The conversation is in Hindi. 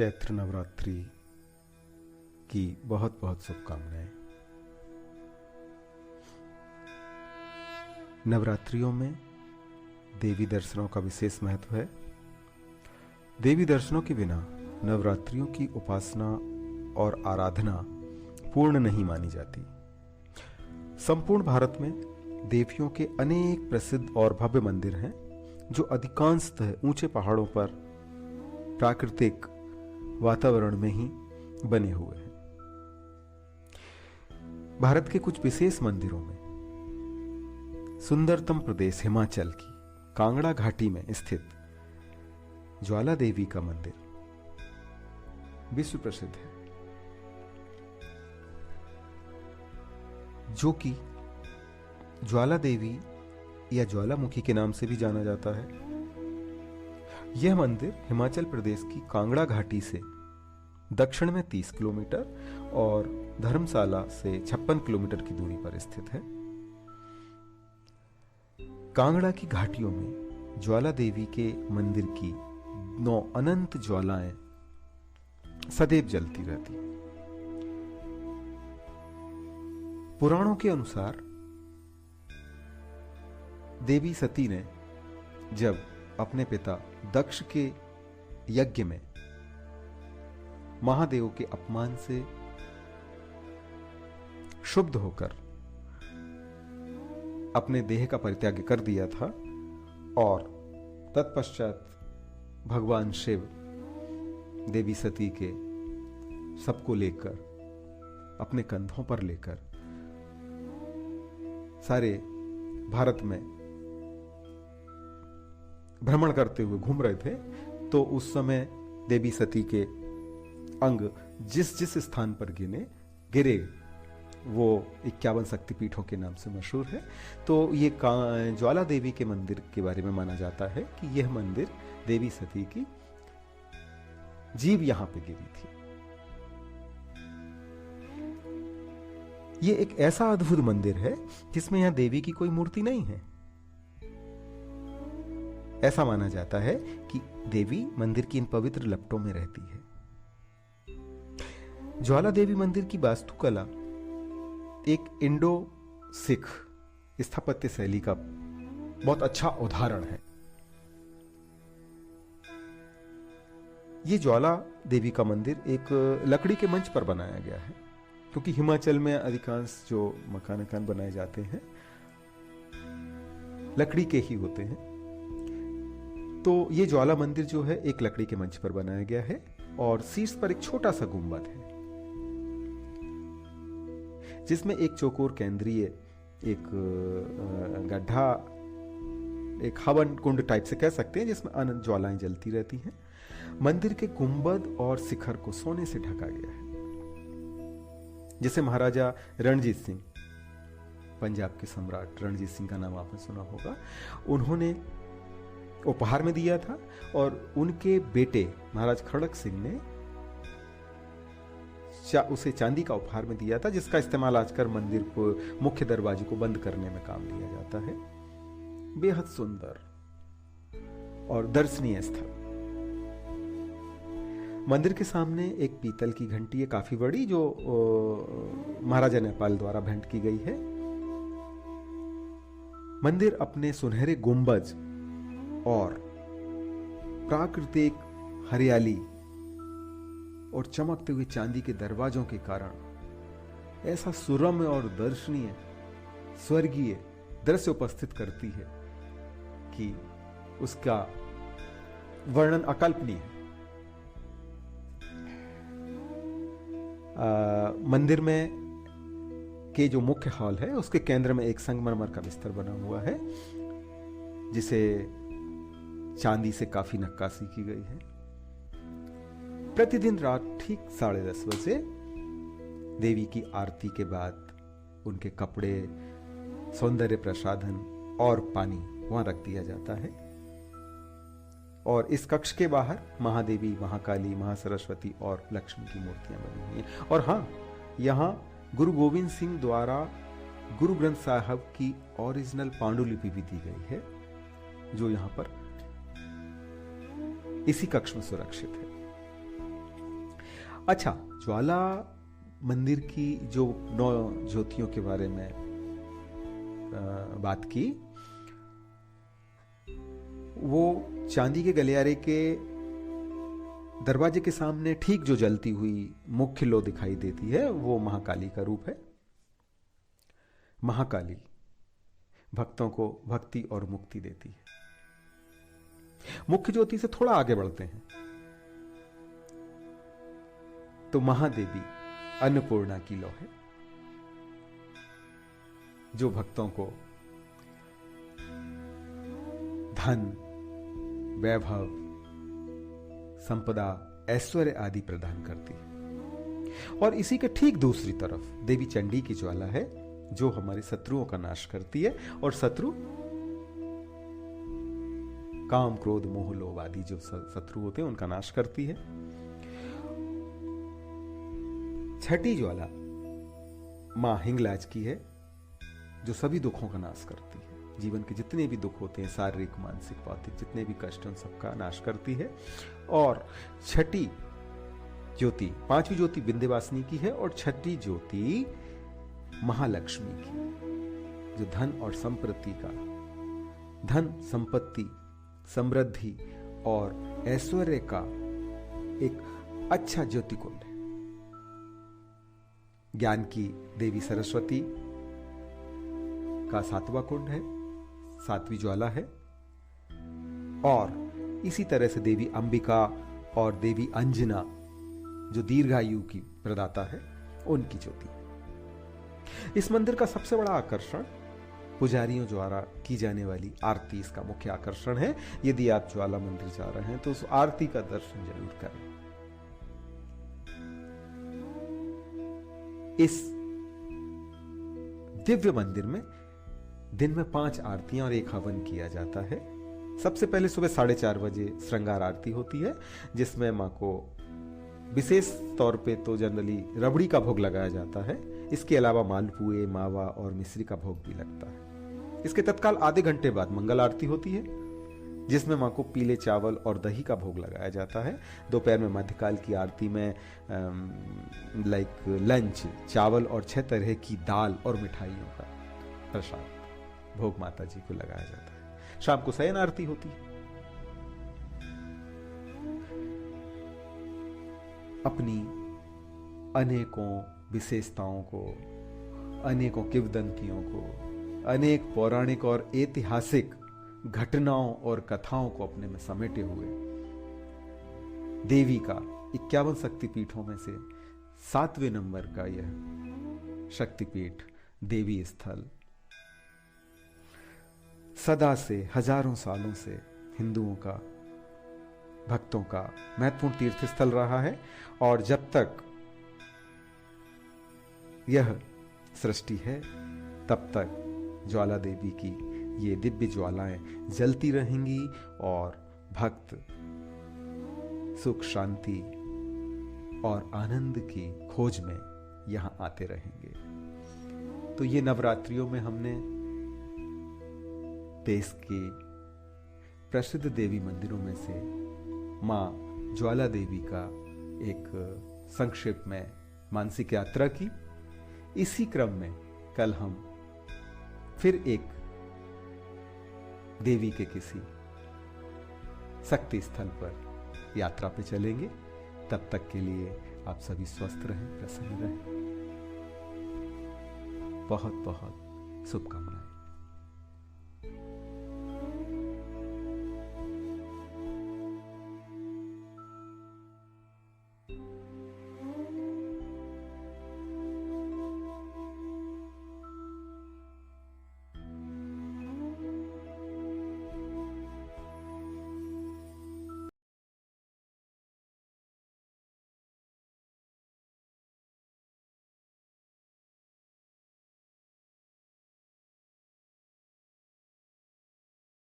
चैत्र नवरात्रि की बहुत बहुत शुभकामनाएं। नवरात्रियों में देवी दर्शनों का विशेष महत्व है। देवी दर्शनों के बिना नवरात्रियों की उपासना और आराधना पूर्ण नहीं मानी जाती। संपूर्ण भारत में देवियों के अनेक प्रसिद्ध और भव्य मंदिर हैं जो अधिकांशतः ऊंचे पहाड़ों पर प्राकृतिक वातावरण में ही बने हुए हैं। भारत के कुछ विशेष मंदिरों में सुंदरतम प्रदेश हिमाचल की कांगड़ा घाटी में स्थित ज्वाला देवी का मंदिर विश्व प्रसिद्ध है, जो कि ज्वाला देवी या ज्वालामुखी के नाम से भी जाना जाता है। यह मंदिर हिमाचल प्रदेश की कांगड़ा घाटी से दक्षिण में 30 किलोमीटर और धर्मशाला से 56 किलोमीटर की दूरी पर स्थित है। कांगड़ा की घाटियों में ज्वाला देवी के मंदिर की 9 अनंत ज्वालाएं सदैव जलती रहती हैं। पुराणों के अनुसार देवी सती ने जब अपने पिता दक्ष के यज्ञ में महादेव के अपमान से क्षुब्ध होकर अपने देह का परित्याग कर दिया था और तत्पश्चात भगवान शिव देवी सती के सबको लेकर अपने कंधों पर लेकर सारे भारत में भ्रमण करते हुए घूम रहे थे, तो उस समय देवी सती के अंग जिस जिस स्थान पर गिरे वो 51 शक्तिपीठों के नाम से मशहूर है। तो ये ज्वाला देवी के मंदिर के बारे में माना जाता है कि यह मंदिर देवी सती की जीभ यहां पे गिरी थी। ये एक ऐसा अद्भुत मंदिर है जिसमें यहां देवी की कोई मूर्ति नहीं है। ऐसा माना जाता है कि देवी मंदिर की इन पवित्र लपटों में रहती है। ज्वाला देवी मंदिर की वास्तुकला एक इंडो सिख स्थापत्य शैली का बहुत अच्छा उदाहरण है। यह ज्वाला देवी का मंदिर एक लकड़ी के मंच पर बनाया गया है, क्योंकि हिमाचल में अधिकांश जो मकान बनाए जाते हैं लकड़ी के ही होते हैं। तो ये ज्वाला मंदिर जो है एक लकड़ी के मंच पर बनाया गया है और शीर्ष पर एक छोटा सा गुंबद है जिसमें एक चौकोर केंद्रीय एक गड्ढा, एक हवन कुंड टाइप से कह सकते हैं, जिसमें अनंत ज्वालाएं जलती रहती हैं। मंदिर के गुंबद और शिखर को सोने से ढका गया है, जिसे महाराजा रणजीत सिंह, पंजाब के सम्राट रणजीत सिंह का नाम आपने सुना होगा, उन्होंने उपहार में दिया था और उनके बेटे महाराज खड़क सिंह ने उसे चांदी का उपहार में दिया था, जिसका इस्तेमाल आजकल मंदिर को मुख्य दरवाजे को बंद करने में काम लिया जाता है। बेहद सुंदर और दर्शनीय स्थल। मंदिर के सामने एक पीतल की घंटी है काफी बड़ी, जो महाराजा नेपाल द्वारा भेंट की गई है। मंदिर अपने सुनहरे गुंबज और प्राकृतिक हरियाली और चमकते हुए चांदी के दरवाजों के कारण ऐसा सुरम्य और दर्शनीय स्वर्गीय दृश्य उपस्थित करती है कि उसका वर्णन अकल्पनीय है। मंदिर में के जो मुख्य हॉल है उसके केंद्र में एक संगमरमर का बिस्तर बना हुआ है, जिसे चांदी से काफी नक्काशी की गई है। प्रतिदिन रात ठीक 10:30 बजे देवी की आरती के बाद उनके कपड़े, सौंदर्य प्रसाधन और पानी वहां रख दिया जाता है। और इस कक्ष के बाहर महादेवी, महाकाली, महासरस्वती और लक्ष्मी की मूर्तियां बनी हुई हैं। और हाँ, यहां गुरु गोविंद सिंह द्वारा गुरु ग्रंथ साहब की ओरिजिनल पांडुलिपि भी दी गई है, जो यहां पर इसी कक्ष में सुरक्षित है। अच्छा, ज्वाला मंदिर की जो 9 ज्योतियों के बारे में बात की, वो चांदी के गलियारे के दरवाजे के सामने ठीक जो जलती हुई मुख्य लो दिखाई देती है, वो महाकाली का रूप है। महाकाली भक्तों को भक्ति और मुक्ति देती है। मुख्य ज्योति से थोड़ा आगे बढ़ते हैं तो महादेवी अन्नपूर्णा की लौ है, जो भक्तों को धन, वैभव, संपदा, ऐश्वर्य आदि प्रदान करती है। और इसी के ठीक दूसरी तरफ देवी चंडी की ज्वाला है, जो हमारे शत्रुओं का नाश करती है। और शत्रु काम, क्रोध, मोह, लोभ आदि जो शत्रु होते हैं उनका नाश करती है। छठी ज्वाला मां हिंगलाज की है, जो सभी दुखों का नाश करती है। जीवन के जितने भी दुख होते हैं, शारीरिक, मानसिक, भौतिक, जितने भी कष्ट, उन सबका नाश करती है। और छठी ज्योति, 5वीं ज्योति विंध्यवासिनी की है, और छठी ज्योति महालक्ष्मी की, जो धन और संपत्ति का, धन, संपत्ति, समृद्धि और ऐश्वर्य का एक अच्छा ज्योति कुंड है। ज्ञान की देवी सरस्वती का 7वां कुंड है, 7वीं ज्वाला है। और इसी तरह से देवी अंबिका और देवी अंजना, जो दीर्घायु की प्रदाता है, उनकी ज्योति। इस मंदिर का सबसे बड़ा आकर्षण पुजारियों द्वारा की जाने वाली आरती इसका मुख्य आकर्षण है। यदि आप ज्वाला मंदिर जा रहे हैं तो उस आरती का दर्शन जरूर करें। इस दिव्य मंदिर में दिन में 5 आरतियां और 1 हवन किया जाता है। सबसे पहले सुबह 4:30 बजे श्रृंगार आरती होती है, जिसमें मां को विशेष तौर पे तो जनरली रबड़ी का भोग लगाया जाता है। इसके अलावा मालपुए, मावा और मिश्री का भोग भी लगता है। इसके तत्काल आधे घंटे बाद मंगल आरती होती है, जिसमें मां को पीले चावल और दही का भोग लगाया जाता है। दोपहर में मध्यकाल की आरती में लंच, चावल और 6 तरह की दाल और मिठाइयों का प्रसाद भोग माता जी को लगाया जाता है। शाम को शयन आरती होती है। अपनी अनेकों विशेषताओं को, अनेकों किंवदंतियों को, अनेक पौराणिक और ऐतिहासिक घटनाओं और कथाओं को अपने में समेटे हुए देवी का 51 शक्तिपीठों में से 7वें नंबर का यह शक्तिपीठ देवी स्थल सदा से, हजारों सालों से हिंदुओं का, भक्तों का महत्वपूर्ण तीर्थ स्थल रहा है। और जब तक यह सृष्टि है, तब तक ज्वाला देवी की ये दिव्य ज्वालाएं जलती रहेंगी और भक्त सुख, शांति और आनंद की खोज में यहां आते रहेंगे। तो ये नवरात्रियों में हमने देश के प्रसिद्ध देवी मंदिरों में से मां ज्वाला देवी का एक संक्षेप में मानसिक यात्रा की। इसी क्रम में कल हम फिर एक देवी के किसी शक्ति स्थल पर यात्रा पे चलेंगे। तब तक के लिए आप सभी स्वस्थ रहें, प्रसन्न रहें। बहुत बहुत शुभकामनाएं।